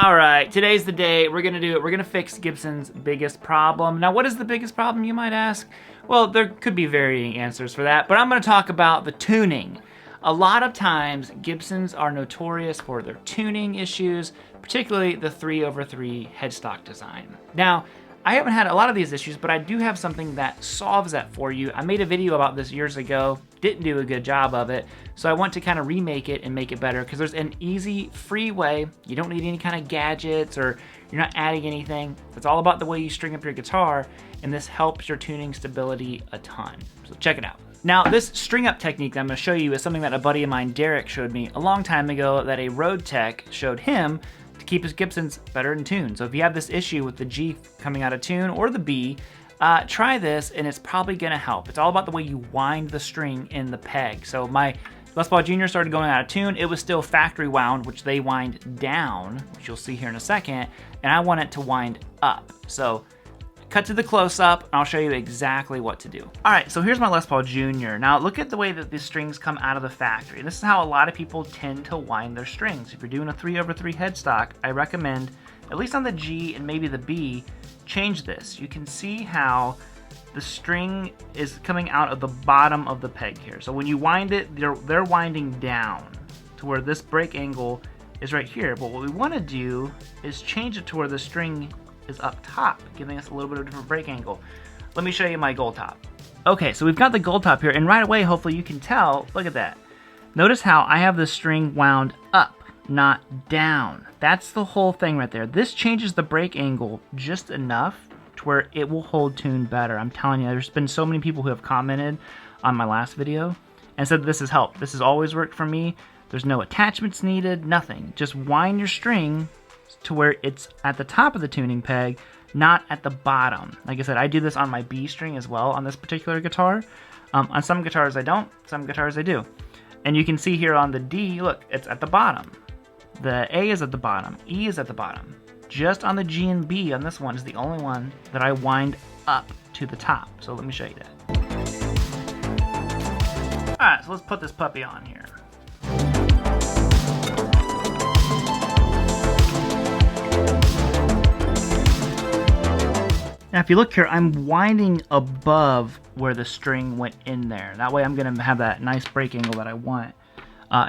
All right, today's the day. We're gonna do it. We're gonna fix Gibson's biggest problem. Now, what is the biggest problem, you might ask? Well, there could be varying answers for that, but I'm gonna talk about the tuning. A lot of times, Gibsons are notorious for their tuning issues, particularly the 3/3 headstock design. Now, I haven't had a lot of these issues, but I do have something that solves that for you. I made a video about this years ago, didn't do a good job of it, so I want to kind of remake it and make it better because there's an easy, free way. You don't need any kind of gadgets or you're not adding anything. It's all about the way you string up your guitar, and this helps your tuning stability a ton. So check it out. Now, this string up technique that I'm going to show you is something that a buddy of mine, Derek, showed me a long time ago that a road tech showed him to keep his Gibsons better in tune. So if you have this issue with the G coming out of tune or the B, try this and it's probably gonna help. It's all about the way you wind the string in the peg. So my Les Paul Jr. started going out of tune. It was still factory wound, which they wind down, which you'll see here in a second, and I want it to wind up. So cut to the close-up, and I'll show you exactly what to do. All right, so here's my Les Paul Jr. Now look at the way that these strings come out of the factory. This is how a lot of people tend to wind their strings. If you're doing a 3/3 headstock, I recommend, at least on the G and maybe the B, change this. You can see how the string is coming out of the bottom of the peg here. So when you wind it, they're winding down to where this break angle is right here. But what we want to do is change it to where the string is up top, giving us a little bit of a different break angle. Let me show you my gold top. Okay, so we've got the gold top here, and right away, hopefully you can tell, look at that. Notice how I have the string wound up, not down. That's the whole thing right there. This changes the break angle just enough to where it will hold tune better. I'm telling you, there's been so many people who have commented on my last video and said this has helped. This has always worked for me. There's no attachments needed, nothing. Just wind your string to where it's at the top of the tuning peg, not at the bottom. Like I said, I do this on my B string as well on this particular guitar. On some guitars I don't, some guitars I do. And you can see here on the D, look, it's at the bottom. The A is at the bottom, E is at the bottom. Just on the G and B on this one is the only one that I wind up to the top. So let me show you that. All right, so let's put this puppy on here. Now if you look here, I'm winding above where the string went in there. That way I'm gonna have that nice break angle that I want,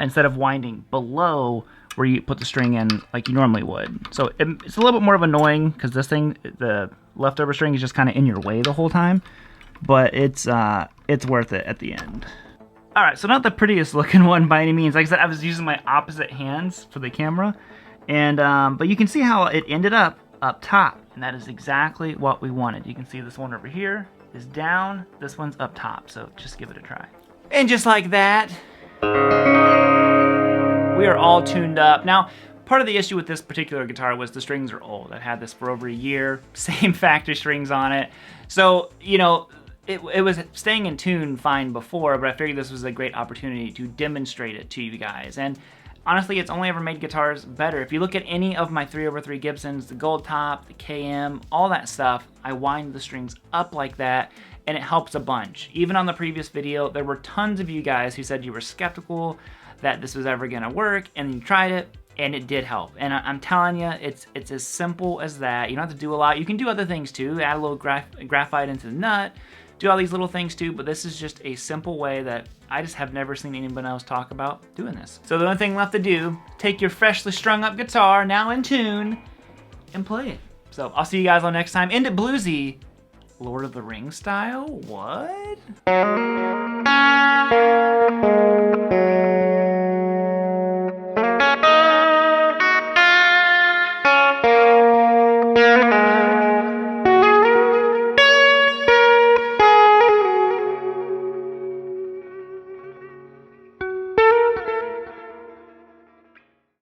instead of winding below where you put the string in like you normally would. So it's a little bit more of annoying because this thing, the leftover string is just kind of in your way the whole time, but it's worth it at the end. All right, so not the prettiest looking one by any means. Like I said, I was using my opposite hands for the camera, and but you can see how it ended up top, and that is exactly what we wanted. You can see this one over here is down, this one's up top, so just give it a try. And just like that, we are all tuned up. Now, part of the issue with this particular guitar was the strings are old. I've had this for over a year, same factory strings on it. So, you know, it was staying in tune fine before, but I figured this was a great opportunity to demonstrate it to you guys. And honestly, it's only ever made guitars better. If you look at any of my 3/3 Gibsons, the gold top, the KM, all that stuff, I wind the strings up like that, and it helps a bunch. Even on the previous video, there were tons of you guys who said you were skeptical that this was ever gonna work, and you tried it, and it did help. And I'm telling you, it's as simple as that. You don't have to do a lot. You can do other things too, add a little graphite into the nut, do all these little things too, but this is just a simple way that I just have never seen anyone else talk about doing this. So the only thing left to do, take your freshly strung up guitar, now in tune, and play it. So I'll see you guys on next time. End it bluesy, Lord of the Rings style, what?